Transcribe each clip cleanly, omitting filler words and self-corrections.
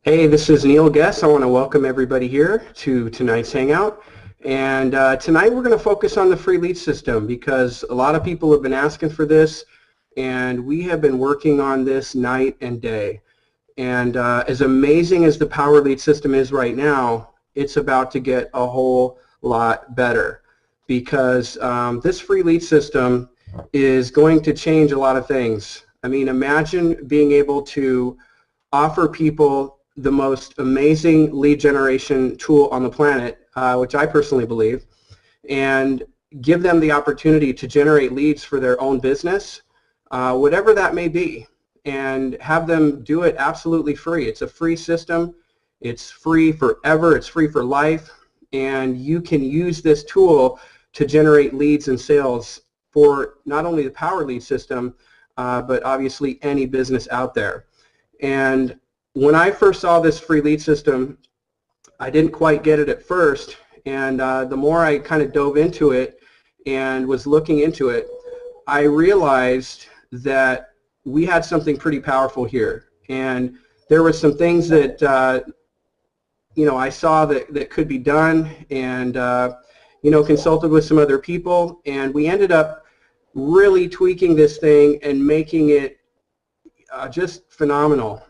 Hey, this is Neil Guess. I want to welcome everybody here to tonight's Hangout. And tonight we're going to focus on the free lead system because a lot of people have been asking for this, and we have been working on this night and day. And as amazing as the Power Lead system is right now, it's about to get a whole lot better because this free lead system is going to change a lot of things. I mean, imagine being able to offer people the most amazing lead generation tool on the planet, which I personally believe, and give them the opportunity to generate leads for their own business, whatever that may be, and have them do it absolutely free. It's a free system. It's free forever. It's free for life, and you can use this tool to generate leads and sales for not only the Power Lead system, but obviously any business out there. And when I first saw this free lead system, I didn't quite get it at first, and the more I kind of dove into it and was looking into it, I realized that we had something pretty powerful here, and there were some things that I saw that could be done, and consulted with some other people, and we ended up really tweaking this thing and making it just phenomenal,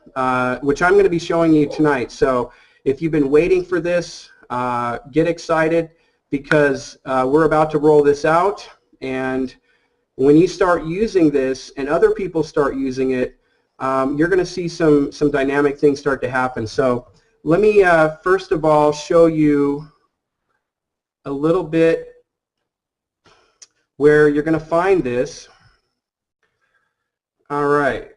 which I'm going to be showing you tonight. So if you've been waiting for this, get excited because we're about to roll this out, and when you start using this and other people start using it, you're going to see some dynamic things start to happen. So let me first of all show you a little bit where you're going to find this. All right.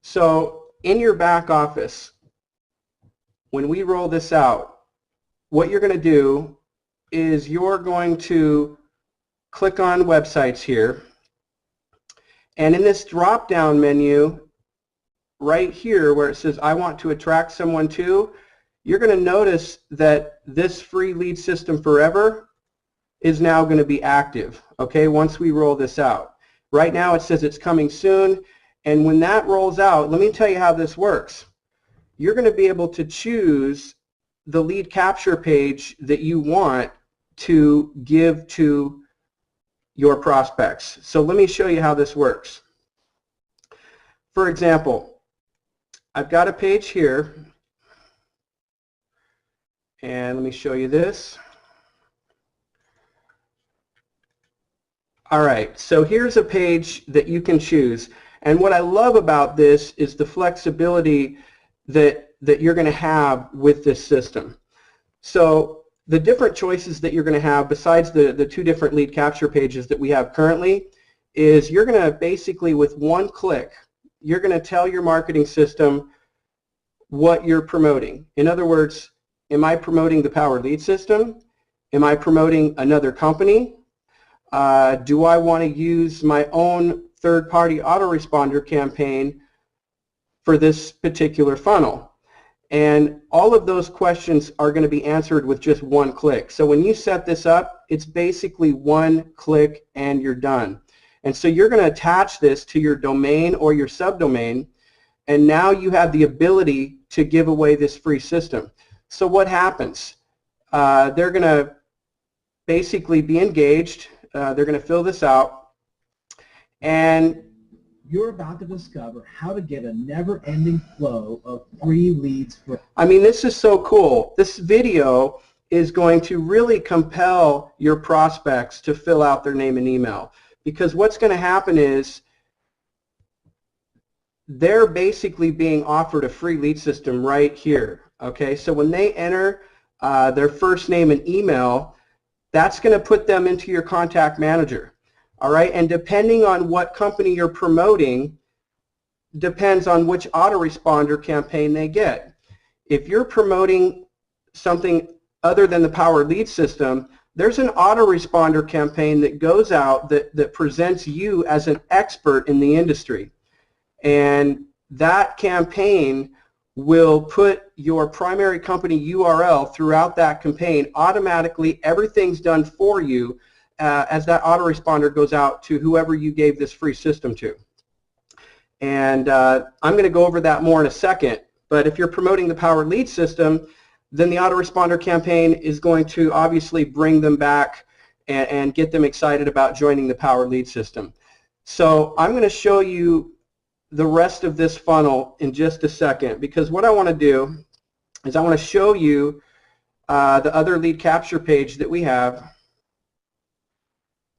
So in your back office, when we roll this out, what you're going to do is you're going to click on websites here, and in this drop-down menu right here where it says I want to attract someone to, you're going to notice that this free lead system forever is now going to be active, okay, once we roll this out. Right now it says it's coming soon. And when that rolls out, let me tell you how this works. You're going to be able to choose the lead capture page that you want to give to your prospects. So let me show you how this works. For example, I've got a page here, and let me show you this. All right, so here's a page that you can choose. And what I love about this is the flexibility that you're going to have with this system. So the different choices that you're going to have besides the two different lead capture pages that we have currently is you're going to basically, with one click, you're going to tell your marketing system what you're promoting. In other words, am I promoting the Power Lead system? Am I promoting another company? Do I want to use my own third-party autoresponder campaign for this particular funnel? And all of those questions are going to be answered with just one click. So when you set this up, it's basically one click and you're done. And so you're going to attach this to your domain or your subdomain, and now you have the ability to give away this free system. So what happens? They're going to basically be engaged. They're going to fill this out, and you're about to discover how to get a never-ending flow of free leads. I mean, this is so cool. This video is going to really compel your prospects to fill out their name and email, because what's going to happen is they're basically being offered a free lead system right here. Okay, so when they enter their first name and email, that's going to put them into your contact manager. All right, and depending on what company you're promoting, depends on which autoresponder campaign they get. If you're promoting something other than the Power Lead system, there's an autoresponder campaign that goes out that presents you as an expert in the industry. And that campaign will put your primary company URL throughout that campaign. Automatically, everything's done for you as that autoresponder goes out to whoever you gave this free system to. And I'm going to go over that more in a second. But if you're promoting the Power Lead system, then the autoresponder campaign is going to obviously bring them back and get them excited about joining the Power Lead system. So I'm going to show you the rest of this funnel in just a second, because what I want to do is I want to show you the other lead capture page that we have,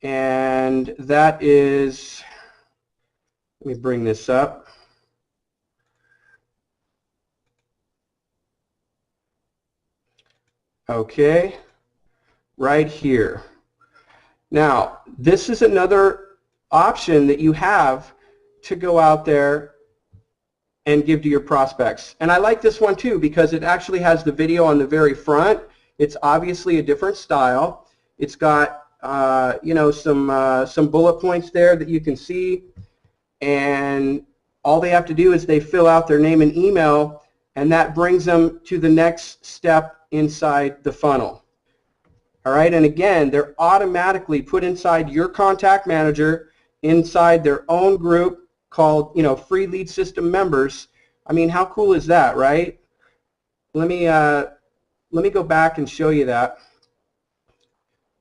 and that is, let me bring this up. Okay, right here. Now, this is another option that you have to go out there and give to your prospects. And I like this one too because it actually has the video on the very front. It's obviously a different style. It's got you know, some bullet points there that you can see, and all they have to do is they fill out their name and email, and that brings them to the next step inside the funnel. All right, and again, they're automatically put inside your contact manager, inside their own group called, you know, Free Lead System members. I mean, how cool is that, right? Let me go back and show you that.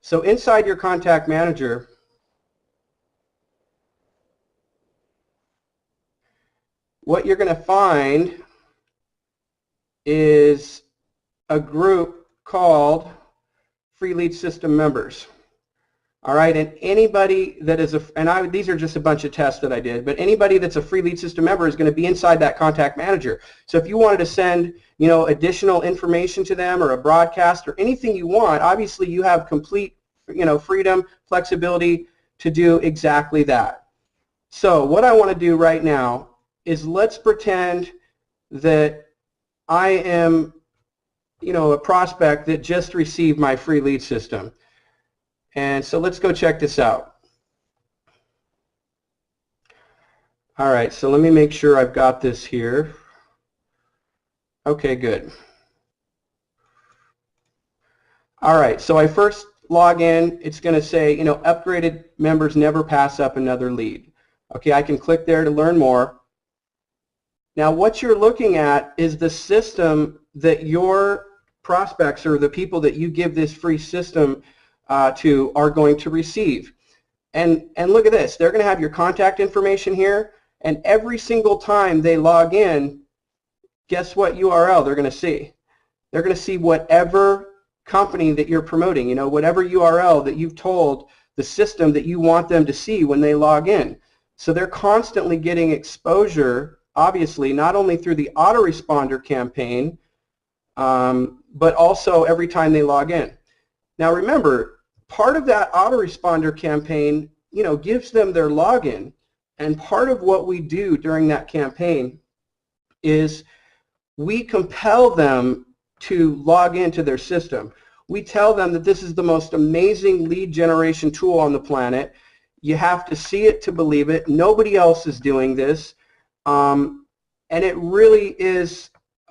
So inside your contact manager, what you're going to find is a group called Free Lead System members. All right, and anybody that is these are just a bunch of tests that I did, but anybody that's a Free Lead System member is going to be inside that contact manager. So if you wanted to send, you know, additional information to them or a broadcast or anything you want, obviously you have complete, you know, freedom, flexibility to do exactly that. So what I want to do right now is let's pretend that I am, you know, a prospect that just received my free lead system. And so let's go check this out. All right, so let me make sure I've got this here. Okay, good. All right, so I first log in. It's going to say, you know, upgraded members never pass up another lead. Okay, I can click there to learn more. Now what you're looking at is the system that your prospects or the people that you give this free system to are going to receive. And look at this, they're going to have your contact information here, and every single time they log in, guess what URL they're going to see? They're going to see whatever company that you're promoting, you know, whatever URL that you've told the system that you want them to see when they log in. So they're constantly getting exposure, obviously, not only through the autoresponder campaign, but also every time they log in. Now remember, part of that autoresponder campaign, you know, gives them their login, and part of what we do during that campaign is we compel them to log into their system. We tell them that this is the most amazing lead generation tool on the planet. You have to see it to believe it. Nobody else is doing this, and it really is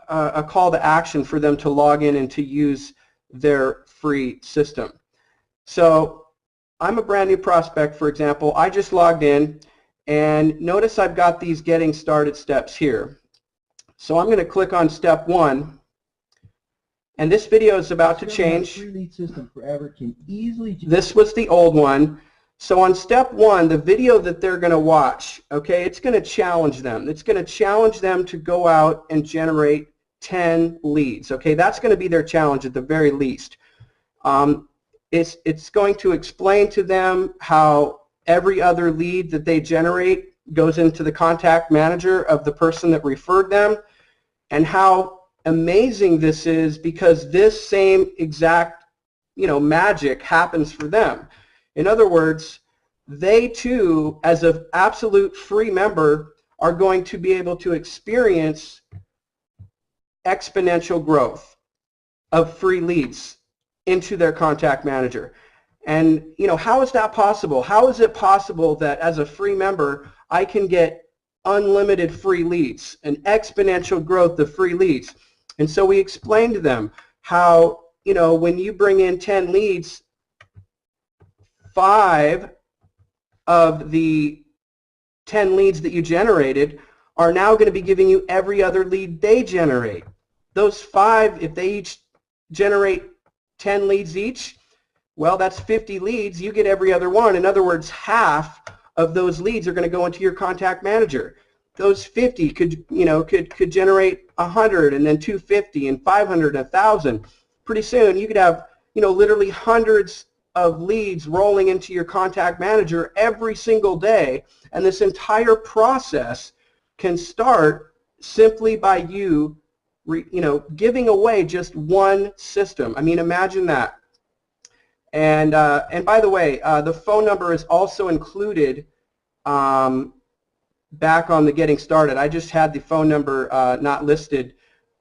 a call to action for them to log in and to use their free system. So I'm a brand new prospect, for example. I just logged in, and notice I've got these getting started steps here. So I'm going to click on step 1, and this video is about to change. Free lead system forever can easily. This was the old one. So on step 1, the video that they're going to watch, okay, it's going to challenge them. It's going to challenge them to go out and generate 10 leads. Okay, that's going to be their challenge at the very least. It's going to explain to them how every other lead that they generate goes into the contact manager of the person that referred them, and how amazing this is because this same exact, you know, magic happens for them. In other words, they too, as an absolute free member, are going to be able to experience exponential growth of free leads into their contact manager. And you know, how is that possible? How is it possible that as a free member I can get unlimited free leads, an exponential growth of free leads? And so we explained to them how, you know, when you bring in 10 leads, 5 of the 10 leads that you generated are now going to be giving you every other lead they generate. Those 5, if they each generate 10 leads each, well, that's 50 leads. You get every other one. In other words, half of those leads are going to go into your contact manager. Those 50 could generate 100, and then 250, and 500, and 1,000. Pretty soon, you could have literally hundreds of leads rolling into your contact manager every single day, and this entire process can start simply by you giving away just one system. I mean, imagine that. And by the way, the phone number is also included back on the getting started. I just had the phone number not listed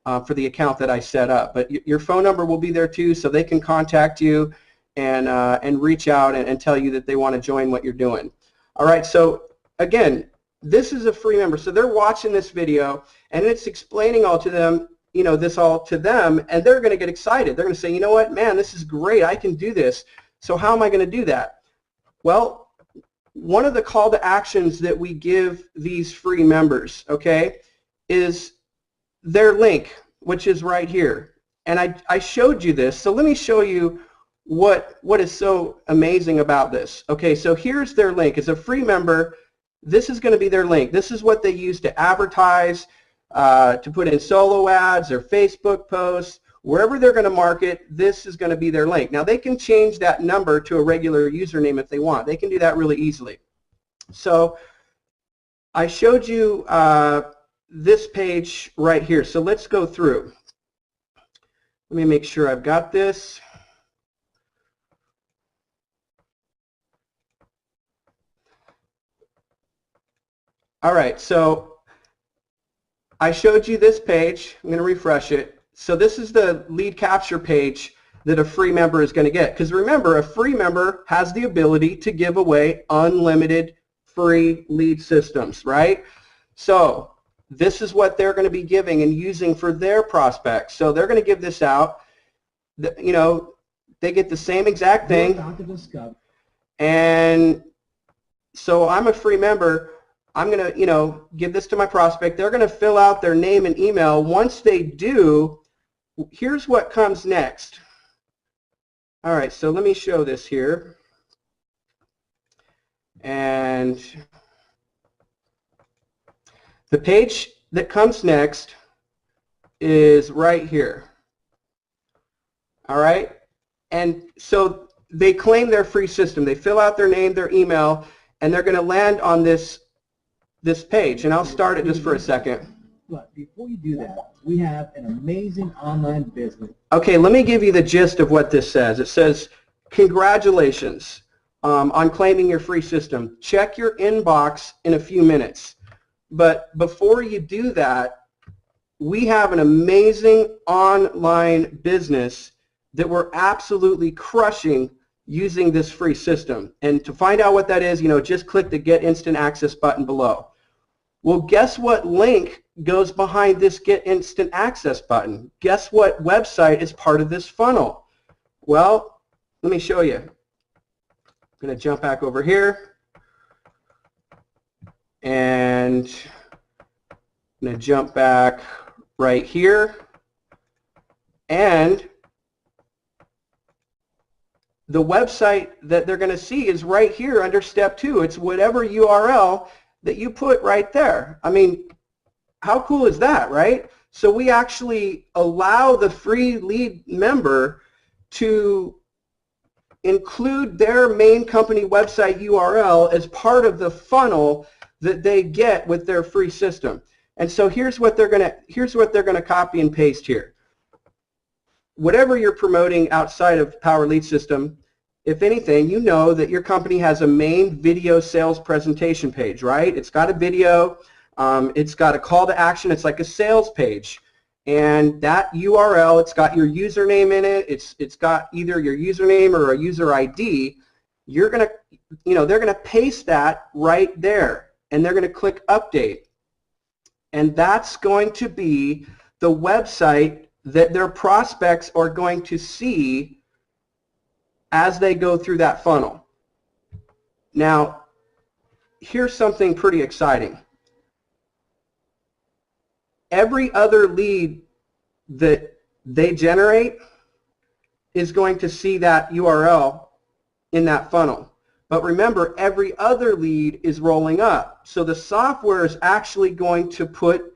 for the account that I set up, but your phone number will be there too, so they can contact you and reach out and tell you that they want to join what you're doing. All right, so again, this is a free member, so they're watching this video and it's explaining all to them, this all to them, and they're going to get excited. They're going to say, you know what, man, this is great, I can do this. So how am I going to do that? Well, one of the call to actions that we give these free members, okay, is their link, which is right here. And I showed you this, so let me show you what is so amazing about this. Okay, so here's their link. As a free member, this is going to be their link. This is what they use to advertise, to put in solo ads or Facebook posts. Wherever they're going to market, this is going to be their link. Now, they can change that number to a regular username if they want. They can do that really easily. So I showed you this page right here. So let's go through. Let me make sure I've got this. All right, so I showed you this page. I'm going to refresh it. So this is the lead capture page that a free member is going to get. Because remember, a free member has the ability to give away unlimited free lead systems, right? So this is what they're going to be giving and using for their prospects. So they're going to give this out. They get the same exact thing. And so I'm a free member. I'm going to, give this to my prospect. They're going to fill out their name and email. Once they do, here's what comes next. All right, so let me show this here. And the page that comes next is right here. All right? And so they claim their free system. They fill out their name, their email, and they're going to land on this page. And I'll start it just for a second. But before you do that, we have an amazing online business. Okay, let me give you the gist of what this says. It says, congratulations on claiming your free system. Check your inbox in a few minutes. But before you do that, we have an amazing online business that we're absolutely crushing using this free system. And to find out what that is, just click the Get Instant Access button below. Well, guess what link goes behind this Get Instant Access button? Guess what website is part of this funnel? Well, let me show you. I'm going to jump back over here. And I'm going to jump back right here. And the website that they're going to see is right here under step 2. It's whatever URL that you put right there. I mean, how cool is that, right? So we actually allow the free lead member to include their main company website URL as part of the funnel that they get with their free system. And so here's what they're going to copy and paste here. Whatever you're promoting outside of Power Lead System, if anything, you know that your company has a main video sales presentation page, right? It's got a video, it's got a call to action, it's like a sales page. And that URL, it's got your username in it, it's got either your username or a user ID. You're going to, they're going to paste that right there, and they're going to click update. And that's going to be the website that their prospects are going to see as they go through that funnel. Now, here's something pretty exciting. every other lead that they generate is going to see that URL in that funnel. But remember, every other lead is rolling up. So the software is actually going to put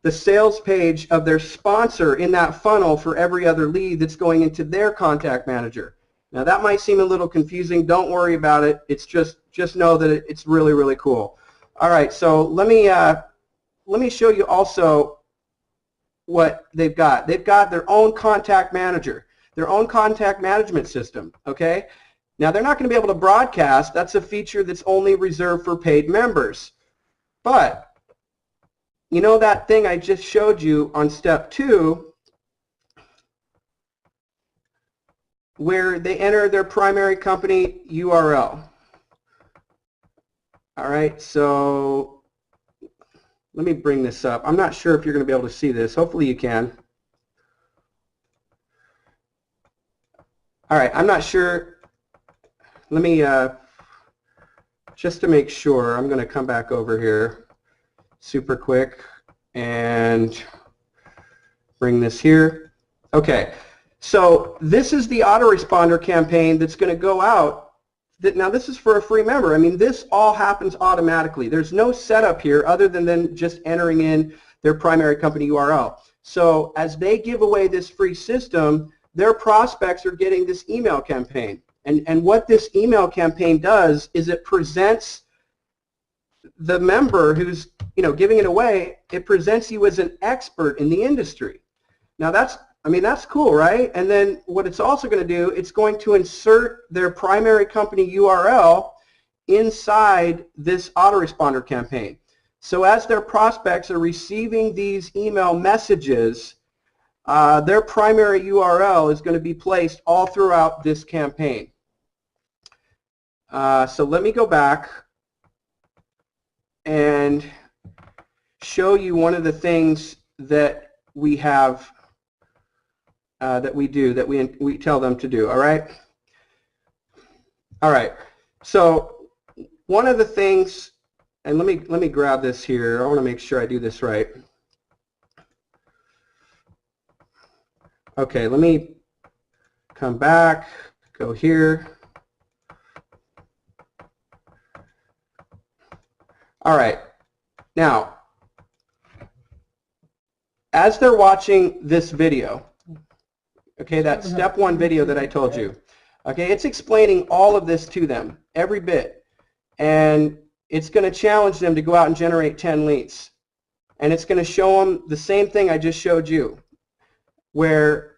the sales page of their sponsor in that funnel for every other lead that's going into their contact manager. Now that might seem a little confusing. Don't worry about it. It's just know that it's really, really cool. All right, so let me show you also what they've got. They've got their own contact manager, their own contact management system, okay? Now they're not going to be able to broadcast. That's a feature that's only reserved for paid members. But you know that thing I just showed you on step 2 where they enter their primary company URL. All right, so let me bring this up. I'm not sure if you're going to be able to see this. Hopefully you can. All right, I'm not sure. Let me, just to make sure, I'm going to come back over here super quick and bring this here. Okay, so this is the autoresponder campaign that's going to go out. Now this is for a free member. I mean, this all happens automatically. There's no setup here other than just entering in their primary company URL. So as they give away this free system, their prospects are getting this email campaign. And what this email campaign does is it presents the member who's giving it away, it presents you as an expert in the industry. Now that's cool, right? And then what it's also going to do, it's going to insert their primary company URL inside this autoresponder campaign. So as their prospects are receiving these email messages, their primary URL is going to be placed all throughout this campaign. So let me go back and show you one of the things that we have, that we tell them to do. All right. All right. So one of the things, and let me grab this here. I want to make sure I do this right. Okay, let me come back, go here. All right, now, as they're watching this video, okay, that step 1 video that I told you, okay, it's explaining all of this to them, every bit, and it's going to challenge them to go out and generate 10 leads, and it's going to show them the same thing I just showed you, where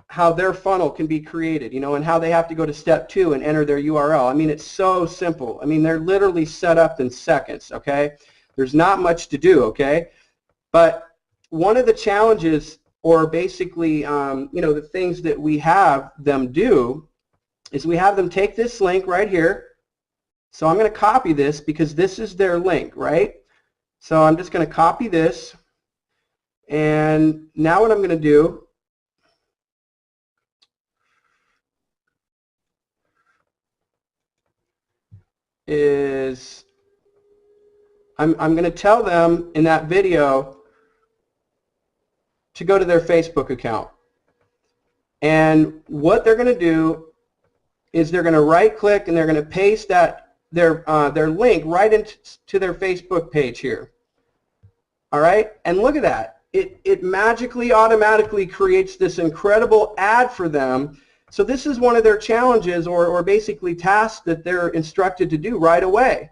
how their funnel can be created, and how they have to go to step 2 and enter their URL. I mean, it's so simple. I mean, they're literally set up in seconds, okay? There's not much to do, okay? But one of the challenges, or basically, the things that we have them do, is we have them take this link right here. So I'm going to copy this because this is their link, right? So I'm just going to copy this, and now what I'm going to do is I'm going to tell them in that video to go to their Facebook account. And what they're going to do is they're going to right click and they're going to paste their link right into their Facebook page here. All right, and look at that. It magically automatically creates this incredible ad for them. So this is one of their challenges, or basically tasks that they're instructed to do right away,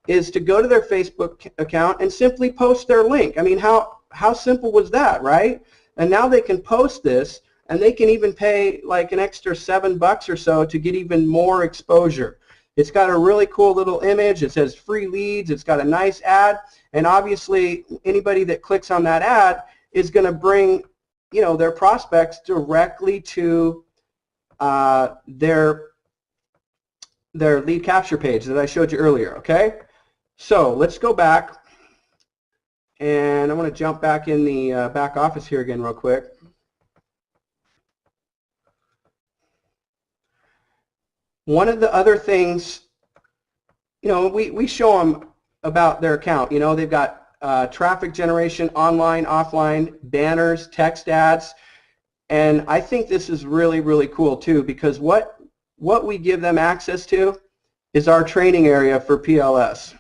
is to go to their Facebook account and simply post their link. I mean, how simple was that, right? And now they can post this, and they can even pay like an extra $7 or so to get even more exposure. It's got a really cool little image. It says free leads. It's got a nice ad, and obviously anybody that clicks on that ad is going to bring, their prospects directly to their lead capture page that I showed you earlier, okay? So let's go back, and I want to jump back in the back office here again real quick. One of the other things, we show them about their account. They've got traffic generation, online, offline, banners, text ads. And I think this is really, really cool too, because what we give them access to is our training area for PLS.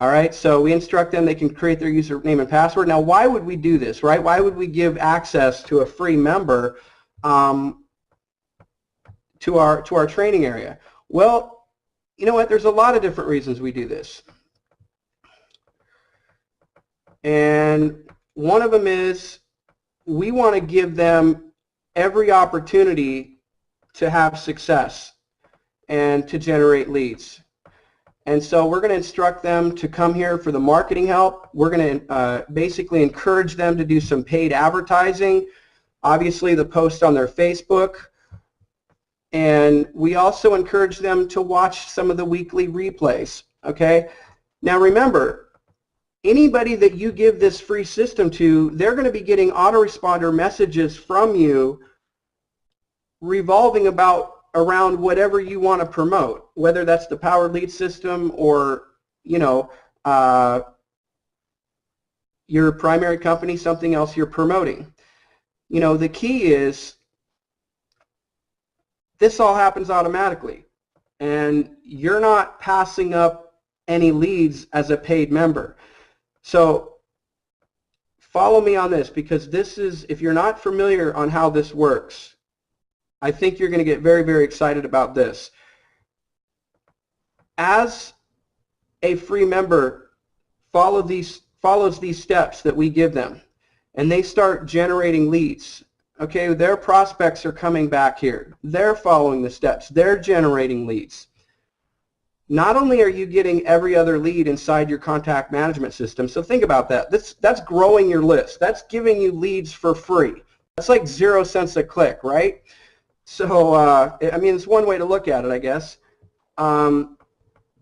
All right, so we instruct them, they can create their username and password. Now, why would we do this, right? Why would we give access to a free member to our training area? Well, you know what? There's a lot of different reasons we do this. And one of them is we want to give them every opportunity to have success and to generate leads. And so we're going to instruct them to come here for the marketing help. We're going to basically encourage them to do some paid advertising, obviously the post on their Facebook. And we also encourage them to watch some of the weekly replays, okay? Now remember, anybody that you give this free system to, they're going to be getting autoresponder messages from you revolving around whatever you want to promote, whether that's the Power Lead system or, you know, your primary company, something else you're promoting. You know, the key is this all happens automatically, and you're not passing up any leads as a paid member. So follow me on this, because this is, if you're not familiar on how this works, I think you're going to get very, very excited about this. As a free member follows these steps that we give them, and they start generating leads, okay, their prospects are coming back here. They're following the steps. They're generating leads. Not only are you getting every other lead inside your contact management system, so think about that. That's growing your list. That's giving you leads for free. That's like 0 cents a click, right? So, I mean, it's one way to look at it, I guess.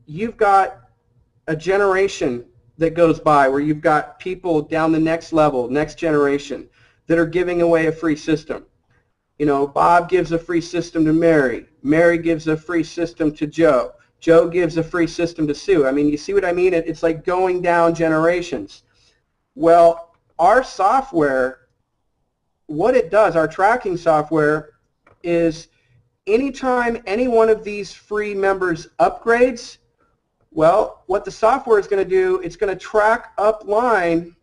You've got a generation that goes by where you've got people down the next level, next generation, that are giving away a free system. You know, Bob gives a free system to Mary. Mary gives a free system to Joe. Joe gives a free system to Sue. I mean, you see what I mean? It's like going down generations. Well, our software, what it does, our tracking software, is anytime any one of these free members upgrades, well, what the software is going to do, it's going to track upline,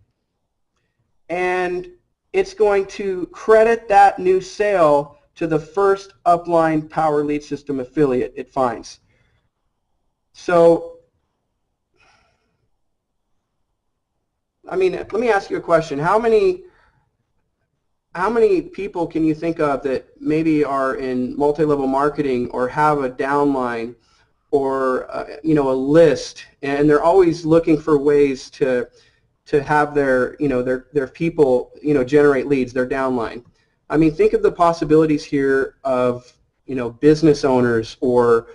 and it's going to credit that new sale to the first upline Power Lead System affiliate it finds. So, I mean, let me ask you a question. How many people can you think of that maybe are in multi-level marketing or have a downline or you know, a list, and they're always looking for ways to have their, you know, their people, you know, generate leads, their downline? I mean, think of the possibilities here of, you know, business owners or,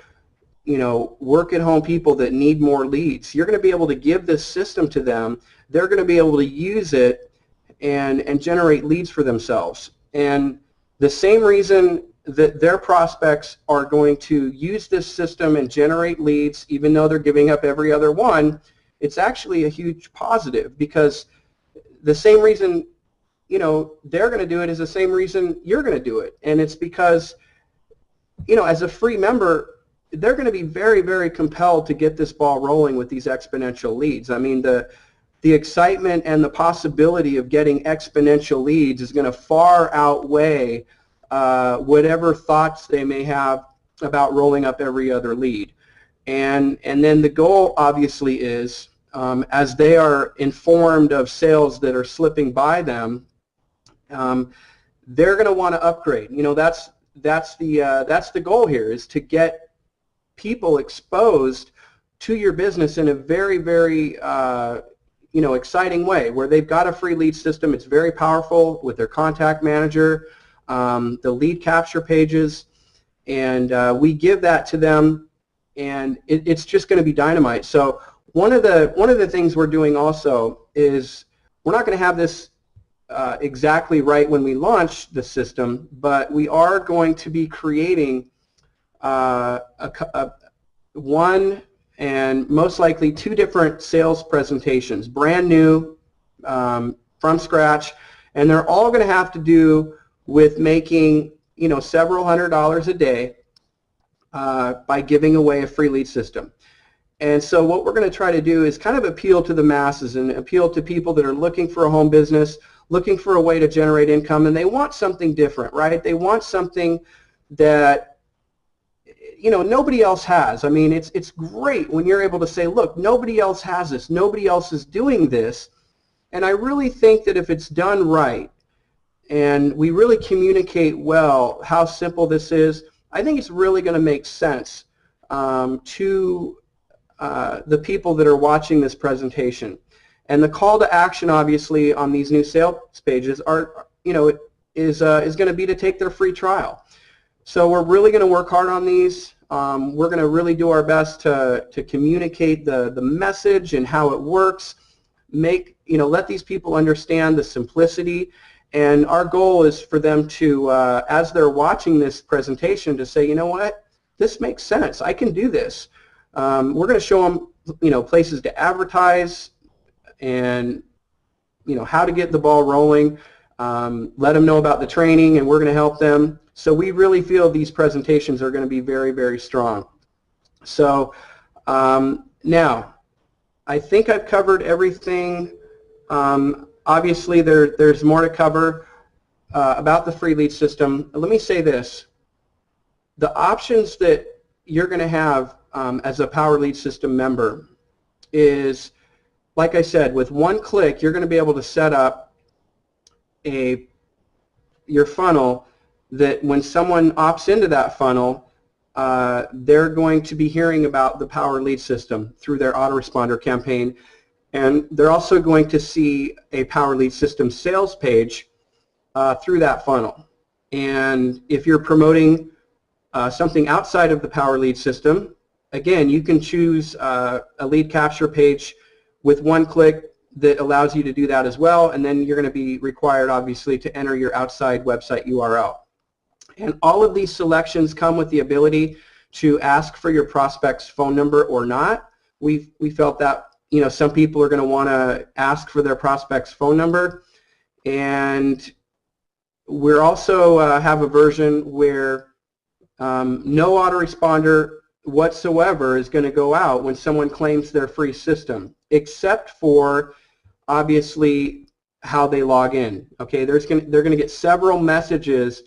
you know, work-at-home people that need more leads. You're going to be able to give this system to them. They're going to be able to use it and generate leads for themselves. And the same reason that their prospects are going to use this system and generate leads, even though they're giving up every other one, it's actually a huge positive, because the same reason, you know, they're going to do it is the same reason you're going to do it. And it's because, you know, as a free member, they're going to be very, very compelled to get this ball rolling with these exponential leads. I mean, the excitement and the possibility of getting exponential leads is going to far outweigh whatever thoughts they may have about rolling up every other lead. And then the goal obviously is, as they are informed of sales that are slipping by them, they're going to want to upgrade. You know, that's the goal here, is to get people exposed to your business in a very, very you know, exciting way, where they've got a free lead system. It's very powerful with their contact manager, the lead capture pages, and we give that to them, and it's just going to be dynamite. So one of the things we're doing also is, we're not going to have this exactly right when we launch the system, but we are going to be creating one and most likely 2 different sales presentations, brand new, from scratch, and they're all going to have to do with making, you know, several $100s a day by giving away a free lead system. And so what we're going to try to do is kind of appeal to the masses and appeal to people that are looking for a home business, looking for a way to generate income, and they want something different, right? They want something that, you know, nobody else has. I mean, it's great when you're able to say, look, nobody else has this, nobody else is doing this, and I really think that if it's done right and we really communicate well how simple this is, I think it's really going to make sense to the people that are watching this presentation. And the call to action, obviously, on these new sales pages are, you know, is going to be to take their free trial. So we're really going to work hard on these. We're going to really do our best to communicate the message and how it works. Let these people understand the simplicity. And our goal is for them to, as they're watching this presentation, to say, you know what, this makes sense. I can do this. We're going to show them, you know, places to advertise and, you know, how to get the ball rolling. Let them know about the training, and we're going to help them. So we really feel these presentations are going to be very, very strong. So now, I think I've covered everything. Obviously, there's more to cover about the free lead system. Let me say this. The options that you're going to have as a Power Lead System member is, like I said, with one click, you're going to be able to set up your funnel that when someone opts into that funnel, they're going to be hearing about the Power Lead System through their autoresponder campaign, and they're also going to see a Power Lead System sales page through that funnel. And if you're promoting something outside of the Power Lead System, again, you can choose a lead capture page with one click that allows you to do that as well, and then you're going to be required, obviously, to enter your outside website URL. And all of these selections come with the ability to ask for your prospect's phone number or not. We felt that, you know, some people are going to want to ask for their prospect's phone number, and we're also have a version where no autoresponder whatsoever is going to go out when someone claims their free system, except for, obviously, how they log in. Okay, they're going to get several messages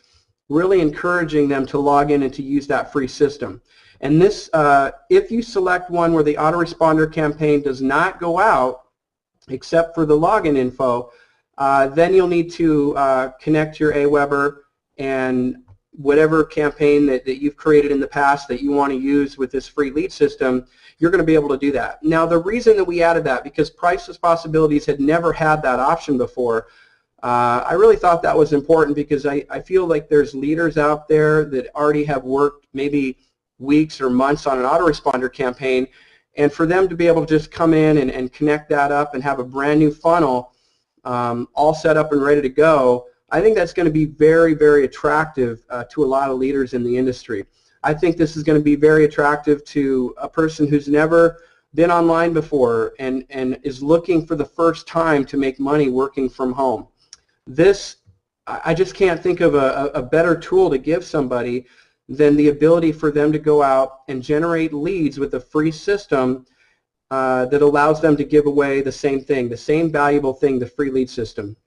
really encouraging them to log in and to use that free system. And this, if you select one where the autoresponder campaign does not go out, except for the login info, then you'll need to connect your Aweber and whatever campaign that you've created in the past that you want to use with this free lead system, you're going to be able to do that. Now, the reason that we added that, because Priceless Possibilities had never had that option before, I really thought that was important, because I feel like there's leaders out there that already have worked maybe weeks or months on an autoresponder campaign, and for them to be able to just come in and connect that up and have a brand new funnel all set up and ready to go, I think that's going to be very, very attractive to a lot of leaders in the industry. I think this is going to be very attractive to a person who's never been online before and is looking for the first time to make money working from home. This, I just can't think of a better tool to give somebody than the ability for them to go out and generate leads with a free system that allows them to give away the same thing, the same valuable thing, the free lead system.